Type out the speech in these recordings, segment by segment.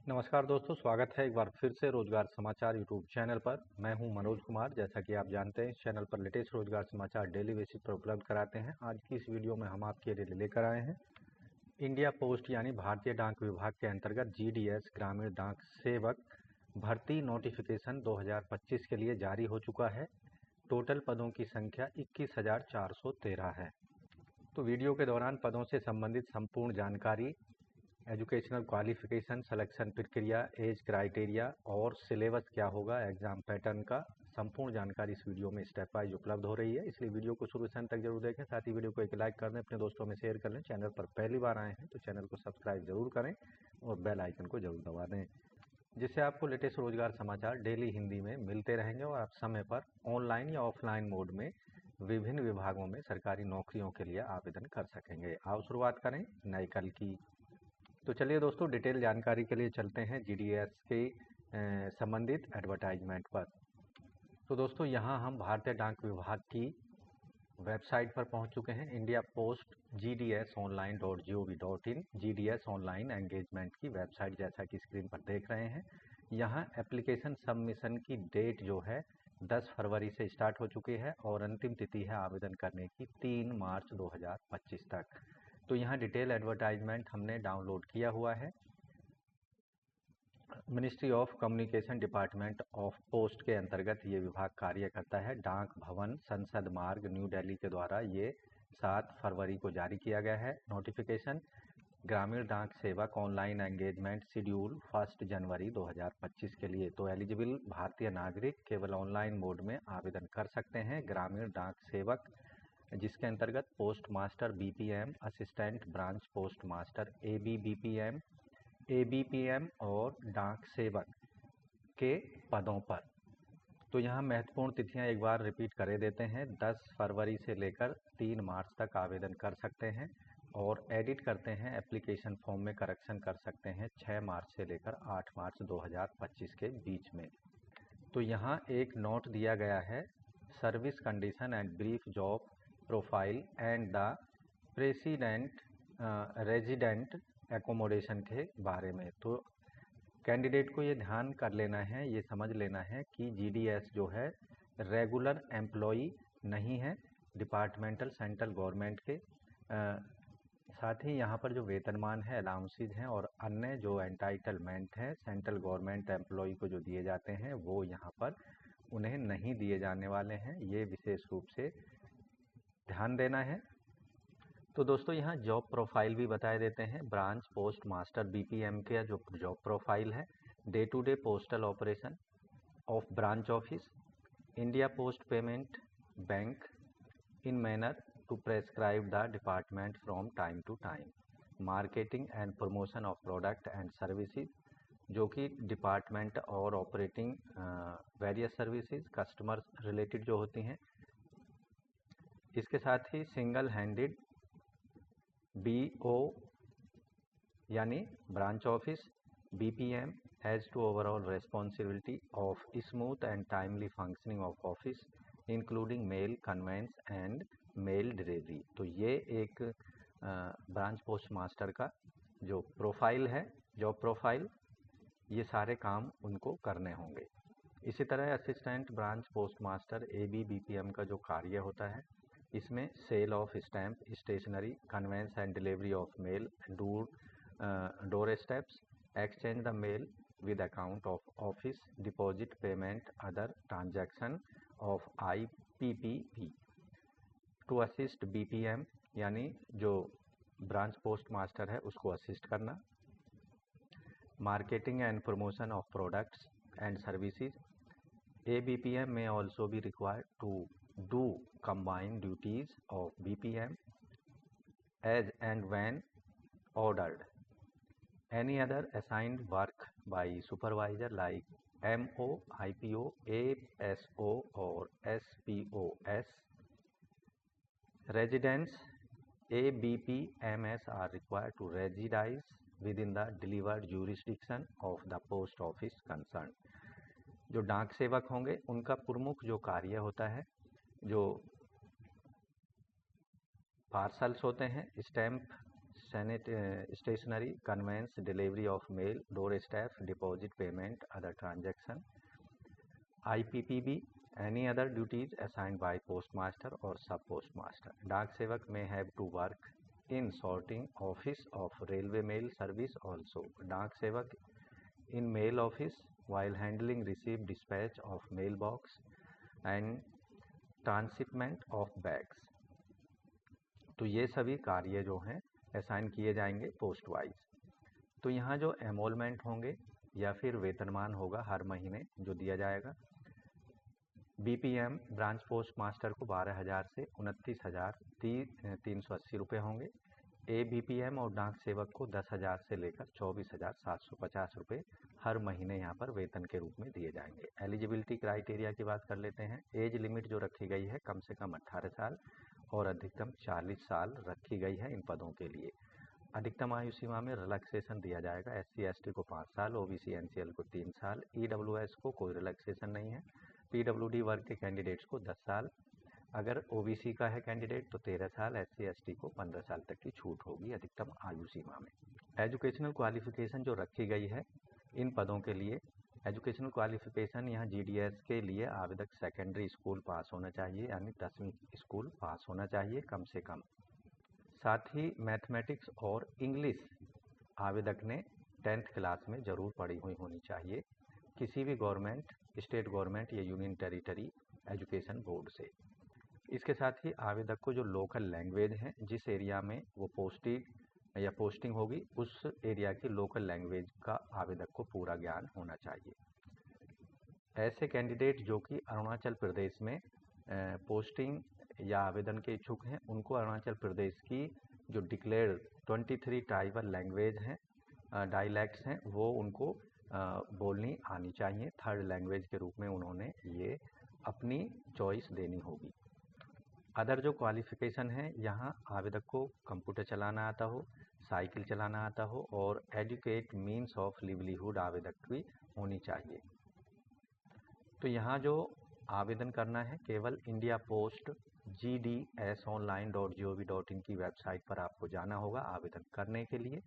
नमस्कार दोस्तों, स्वागत है एक बार फिर से रोजगार समाचार यूट्यूब चैनल पर। मैं हूं मनोज कुमार। जैसा कि आप जानते हैं, इस चैनल पर लेटेस्ट रोजगार समाचार डेली बेसिस पर उपलब्ध कराते हैं। आज की इस वीडियो में हम आपके लिए लेकर आए हैं इंडिया पोस्ट यानी भारतीय डाक विभाग के अंतर्गत जीडीएस ग्रामीण डाक सेवक भर्ती नोटिफिकेशन 2025 के लिए जारी हो चुका है। टोटल पदों की संख्या 21,413 है। तो वीडियो के दौरान पदों से संबंधित संपूर्ण जानकारी, एजुकेशनल क्वालिफिकेशन, सिलेक्शन प्रक्रिया, एज क्राइटेरिया और सिलेबस क्या होगा, एग्जाम पैटर्न का संपूर्ण जानकारी इस वीडियो में स्टेप वाइज उपलब्ध हो रही है। इसलिए वीडियो को शुरू से अंत तक जरूर देखें। साथ ही वीडियो को एक लाइक कर दें, अपने दोस्तों में शेयर कर लें। चैनल पर पहली बार आए हैं तो चैनल को सब्सक्राइब जरूर करें और बेल आइकन को जरूर दबा दें, जिससे आपको लेटेस्ट रोजगार समाचार डेली हिंदी में मिलते रहेंगे और आप समय पर ऑनलाइन या ऑफलाइन मोड में विभिन्न विभागों में सरकारी नौकरियों के लिए आवेदन कर सकेंगे। आओ शुरुआत करें नए कल की। तो चलिए दोस्तों, डिटेल जानकारी के लिए चलते हैं जीडीएस के संबंधित एडवर्टाइजमेंट पर। तो दोस्तों, यहाँ हम भारतीय डाक विभाग की वेबसाइट पर पहुँच चुके हैं। India post GDSonline.gov.in GDS online engagement की वेबसाइट, जैसा कि स्क्रीन पर देख रहे हैं। यहाँ एप्लीकेशन सबमिशन की डेट जो है 10 फरवरी से स्टार्ट हो चुकी है और अंतिम तिथि है आवेदन करने की 3 मार्च 2025 तक। तो यहाँ डिटेल एडवर्टाइजमेंट हमने डाउनलोड किया हुआ है। Ministry of communication department of post के अंतर्गत ये विभाग कार्य करता है। डाक भवन, संसद मार्ग, न्यू दिल्ली के द्वारा ये 7 फरवरी को जारी किया गया है नोटिफिकेशन। ग्रामीण डाक सेवक ऑनलाइन एंगेजमेंट शेड्यूल 1 जनवरी 2025 के लिए। तो एलिजिबल भारतीय नागरिक केवल ऑनलाइन मोड में आवेदन कर सकते हैं। ग्रामीण डाक सेवक, जिसके अंतर्गत post master BPM, assistant branch post master ABPM और डाक सेवक के पदों पर। तो यहाँ महत्वपूर्ण तिथियाँ एक बार रिपीट करे देते हैं। 10 फरवरी से लेकर 3 मार्च तक आवेदन कर सकते हैं और एडिट करते हैं एप्लीकेशन फॉर्म में करेक्शन कर सकते हैं 6 मार्च से लेकर 8 मार्च 2025 के बीच में। तो यहाँ एक नोट दिया गया है, service condition and brief job profile and the president resident accommodation के बारे में। तो कैंडिडेट को ये ध्यान कर लेना है, ये समझ लेना है कि जीडीएस जो है रेगुलर एम्प्लॉई नहीं है डिपार्टमेंटल सेंट्रल गवर्नमेंट के। साथ ही यहाँ पर जो वेतनमान है, अलाउंसेज हैं और अन्य जो एंटाइटलमेंट हैं सेंट्रल गवर्नमेंट एम्प्लॉई को जो दिए जाते हैं, वो यहाँ पर उन्हें नहीं दिए जाने वाले हैं। ये विशेष रूप से ध्यान देना है। तो दोस्तों, यहाँ जॉब प्रोफाइल भी बताए देते हैं। ब्रांच पोस्ट मास्टर बीपीएम के जो जॉब प्रोफाइल है, day to day postal operation of branch office India post payment bank in manner to prescribe the department from time to time, marketing and promotion of product and services, जो कि department और operating various services customer related जो होती हैं। इसके साथ ही single handed BO यानी branch office BPM has to overall responsibility of smooth and timely functioning of office including mail conveyance and mail delivery. तो ये एक ब्रांच पोस्ट मास्टर का जो प्रोफाइल है, जॉब प्रोफाइल, ये सारे काम उनको करने होंगे। इसी तरह assistant branch post master ABBPM का जो कार्य होता है, इसमें sale of stamp stationery, conveyance and delivery of mail, door steps, exchange the mail with account of office, deposit payment, other transaction of IPPB। To assist BPM यानी जो branch post master है उसको असिस्ट करना। Marketing and promotion of products and services, ABPM may also be required to do combined duties of BPM as and when ordered. Any other assigned work by supervisor like MO, IPO, ASO or SPOS. Residents ABPMS are required to reside within the delivered jurisdiction of the post office concerned. जो डाक सेवक होंगे उनका प्रमुख जो कार्य होता है, जो पार्सल्स होते हैं, stamp stationery, conveyance, delivery of mail, doorstep, deposit payment, other transaction. IPPB, any other duties assigned by postmaster or sub postmaster. Dak Sevak may have to work in sorting office of railway mail service also. Dak Sevak in mail office while handling receipt dispatch of mailbox and transshipment of bags. तो ये सभी कार्य जो हैं assign किए जाएंगे post wise. तो यहाँ जो एमोलमेंट होंगे या फिर वेतनमान होगा हर महीने जो दिया जाएगा, बीपीएम ब्रांच पोस्ट मास्टर को 12,000 से 29,380 रुपये होंगे। एबीपीएम और डाक सेवक को 10,000 से लेकर 24,750 रुपये हर महीने यहाँ पर वेतन के रूप में दिए जाएंगे। एलिजिबिलिटी क्राइटेरिया की बात कर लेते हैं। एज लिमिट जो रखी गई है कम से कम 18 साल और अधिकतम 40 साल रखी गई है इन पदों के लिए। अधिकतम आयु सीमा में रिलैक्सेशन दिया जाएगा। एससी एसटी को 5 साल, ओबीसी एनसीएल को 3 साल, ईडब्ल्यूएस को कोई रिलैक्सेशन नहीं है। पीडब्ल्यूडी वर्ग के कैंडिडेट्स को 10 साल, अगर ओबीसी का है कैंडिडेट तो 13 साल, एससी एसटी को 15 साल तक की छूट होगी अधिकतम आयु सीमा में। एजुकेशनल क्वालिफिकेशन जो रखी गई है इन पदों के लिए, एजुकेशनल क्वालिफिकेशन यहाँ जीडीएस के लिए आवेदक सेकेंडरी स्कूल पास होना चाहिए, यानी 10वीं स्कूल पास होना चाहिए कम से कम। साथ ही मैथमेटिक्स और इंग्लिश आवेदक ने 10th क्लास में ज़रूर पढ़ी हुई होनी चाहिए किसी भी गवर्नमेंट, स्टेट गवर्नमेंट या यूनियन टेरिटरी एजुकेशन बोर्ड से। इसके साथ ही आवेदक को जो लोकल लैंग्वेज है, जिस एरिया में वो पोस्टिंग होगी उस एरिया की लोकल लैंग्वेज का आवेदक को पूरा ज्ञान होना चाहिए। ऐसे कैंडिडेट जो कि अरुणाचल प्रदेश में पोस्टिंग या आवेदन के इच्छुक हैं, उनको अरुणाचल प्रदेश की जो डिक्लेयर्ड 23 ट्राइबल लैंग्वेज हैं, डायलैक्ट्स हैं, वो उनको बोलनी आनी चाहिए। थर्ड लैंग्वेज के रूप में उन्होंने ये अपनी चॉइस देनी होगी। अदर जो क्वालिफिकेशन है, यहाँ आवेदक को कंप्यूटर चलाना आता हो, साइकिल चलाना आता हो और एजुकेट मीन्स ऑफ लिवलीहुड आवेदक भी होनी चाहिए। तो यहाँ जो आवेदन करना है केवल इंडिया पोस्ट gdsonline.gov.in की वेबसाइट पर आपको जाना होगा आवेदन करने के लिए,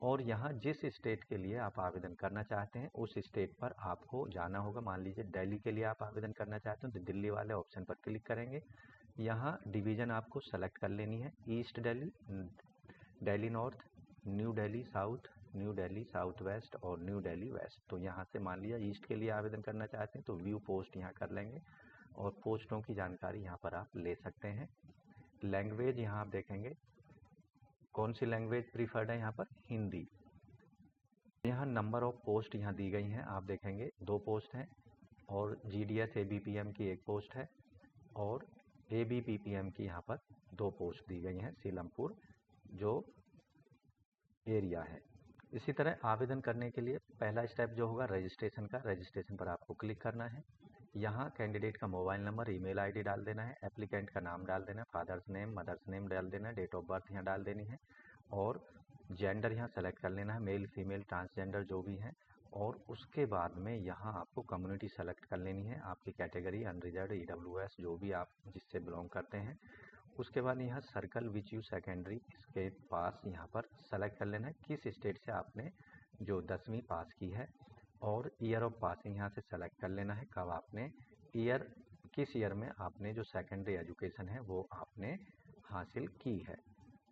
और यहाँ जिस स्टेट के लिए आप आवेदन करना चाहते हैं उस स्टेट पर आपको जाना होगा। मान लीजिए दिल्ली के लिए आप आवेदन करना चाहते हैं तो दिल्ली वाले ऑप्शन पर क्लिक करेंगे। यहाँ डिवीज़न आपको सेलेक्ट कर लेनी है, east Delhi, Delhi north, new Delhi south, new Delhi south west और न्यू दिल्ली वेस्ट। तो यहाँ से मान लिया ईस्ट के लिए आवेदन करना चाहते हैं तो व्यू पोस्ट यहाँ कर लेंगे और पोस्टों की जानकारी यहाँ पर आप ले सकते हैं। लैंग्वेज यहाँ आप देखेंगे कौन सी लैंग्वेज प्रीफर्ड है, यहाँ पर हिंदी। यहाँ नंबर ऑफ पोस्ट यहाँ दी गई हैं, आप देखेंगे 2 पोस्ट हैं और जीडीएस एबीपीएम की 1 पोस्ट है और एबीपीपीएम की यहाँ पर 2 पोस्ट दी गई हैं सीलमपुर जो एरिया है। इसी तरह आवेदन करने के लिए पहला स्टेप जो होगा रजिस्ट्रेशन का, रजिस्ट्रेशन पर आपको क्लिक करना है। यहाँ कैंडिडेट का मोबाइल नंबर, ईमेल आईडी डाल देना है, एप्लीकेंट का नाम डाल देना है, फादर्स नेम, मदर्स नेम डाल देना है, डेट ऑफ बर्थ यहाँ डाल देनी है और जेंडर यहाँ सेलेक्ट कर लेना है, मेल फीमेल ट्रांसजेंडर जो भी है। और उसके बाद में यहाँ आपको कम्युनिटी सेलेक्ट कर लेनी है, आपकी कैटेगरी अनरिजर्व, ईडब्ल्यूएस जो भी आप जिससे बिलोंग करते हैं। उसके बाद यहाँ सर्कल विच यू सेकेंडरी, इसके पास यहाँ पर सेलेक्ट कर लेना है किस स्टेट से आपने जो 10वीं पास की है और ईयर ऑफ पासिंग यहाँ से सेलेक्ट कर लेना है, कब आपने किस ईयर में आपने जो सेकेंडरी एजुकेशन है वो आपने हासिल की है।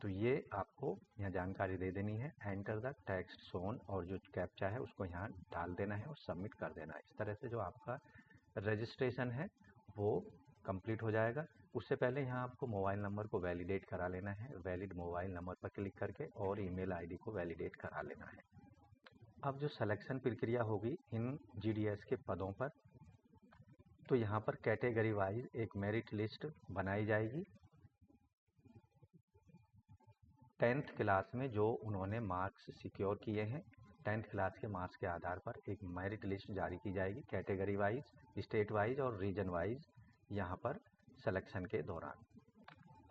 तो ये आपको यहाँ जानकारी दे देनी है। एंटर द टेक्स्ट शोन और जो कैप्चा है उसको यहाँ डाल देना है और सबमिट कर देना है। इस तरह से जो आपका रजिस्ट्रेशन है वो कंप्लीट हो जाएगा। उससे पहले यहाँ आपको मोबाइल नंबर को वैलिडेट करा लेना है, वैलिड मोबाइल नंबर पर क्लिक करके, और ईमेल आईडी को वैलिडेट करा लेना है। अब जो सिलेक्शन प्रक्रिया होगी इन जीडीएस के पदों पर, तो यहाँ पर कैटेगरी वाइज एक मेरिट लिस्ट बनाई जाएगी। 10th क्लास में जो उन्होंने मार्क्स सिक्योर किए हैं, 10th क्लास के मार्क्स के आधार पर एक मेरिट लिस्ट जारी की जाएगी कैटेगरी वाइज, स्टेट वाइज और रीजन वाइज यहाँ पर सिलेक्शन के दौरान।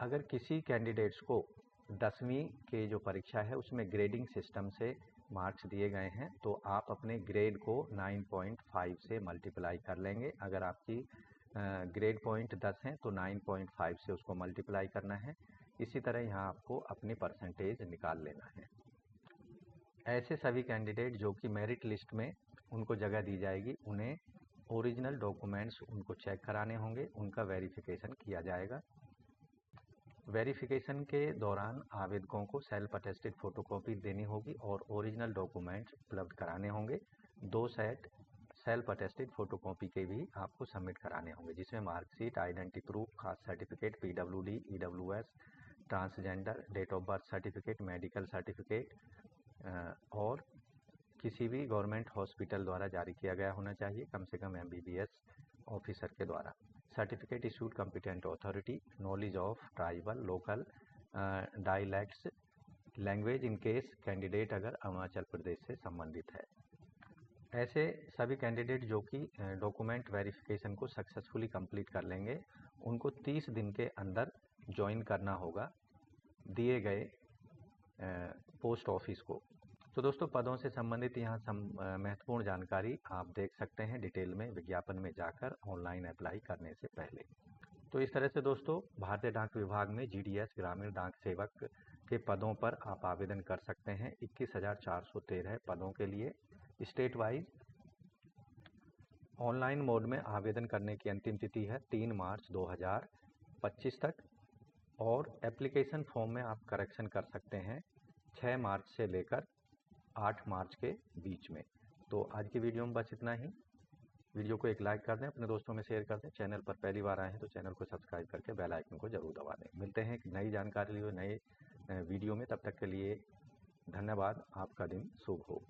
अगर किसी कैंडिडेट्स को 10वीं के जो परीक्षा है उसमें ग्रेडिंग सिस्टम से मार्क्स दिए गए हैं तो आप अपने ग्रेड को 9.5 से मल्टीप्लाई कर लेंगे। अगर आपकी ग्रेड पॉइंट 10 है तो 9.5 से उसको मल्टीप्लाई करना है। इसी तरह यहाँ आपको अपनी परसेंटेज निकाल लेना है। ऐसे सभी कैंडिडेट जो कि मेरिट लिस्ट में उनको जगह दी जाएगी, उन्हें ओरिजिनल डॉक्यूमेंट्स उनको चेक कराने होंगे, उनका वेरिफिकेशन किया जाएगा। वेरिफिकेशन के दौरान आवेदकों को सेल्फ अटेस्टेड फोटोकॉपी देनी होगी और ओरिजिनल डॉक्यूमेंट्स उपलब्ध कराने होंगे। 2 सेट सेल्फ अटेस्टेड फोटोकॉपी के भी आपको सबमिट कराने होंगे, जिसमें marksheet, identity proof, caste certificate, PWD, EWS, transgender, date of birth certificate, medical certificate और किसी भी गवर्नमेंट हॉस्पिटल द्वारा जारी किया गया होना चाहिए, कम से कम MBBS ऑफिसर के द्वारा। Certificate issued competent authority, knowledge of tribal local dialects language in case candidate अगर अरुणाचल प्रदेश से संबंधित है। ऐसे सभी कैंडिडेट जो कि डॉक्यूमेंट वेरिफिकेशन को सक्सेसफुली कंप्लीट कर लेंगे, उनको 30 दिन के अंदर ज्वाइन करना होगा दिए गए पोस्ट ऑफिस को। तो दोस्तों, पदों से संबंधित यहाँ महत्वपूर्ण जानकारी आप देख सकते हैं डिटेल में विज्ञापन में जाकर ऑनलाइन अप्लाई करने से पहले। तो इस तरह से दोस्तों, भारतीय डाक विभाग में GDS ग्रामीण डाक सेवक के पदों पर आप आवेदन कर सकते हैं। 21,413 पदों के लिए स्टेट वाइज ऑनलाइन मोड में आवेदन करने की अंतिम तिथि है 3 मार्च 2025 तक, और एप्लीकेशन फॉर्म में आप करेक्शन कर सकते हैं 6 मार्च से लेकर 8 मार्च के बीच में। तो आज की वीडियो में बस इतना ही। वीडियो को एक लाइक कर दें, अपने दोस्तों में शेयर कर दें। चैनल पर पहली बार आए हैं तो चैनल को सब्सक्राइब करके बेल आइकन को जरूर दबा दें। मिलते हैं एक नई जानकारी लिए नए वीडियो में, तब तक के लिए धन्यवाद। आपका दिन शुभ हो।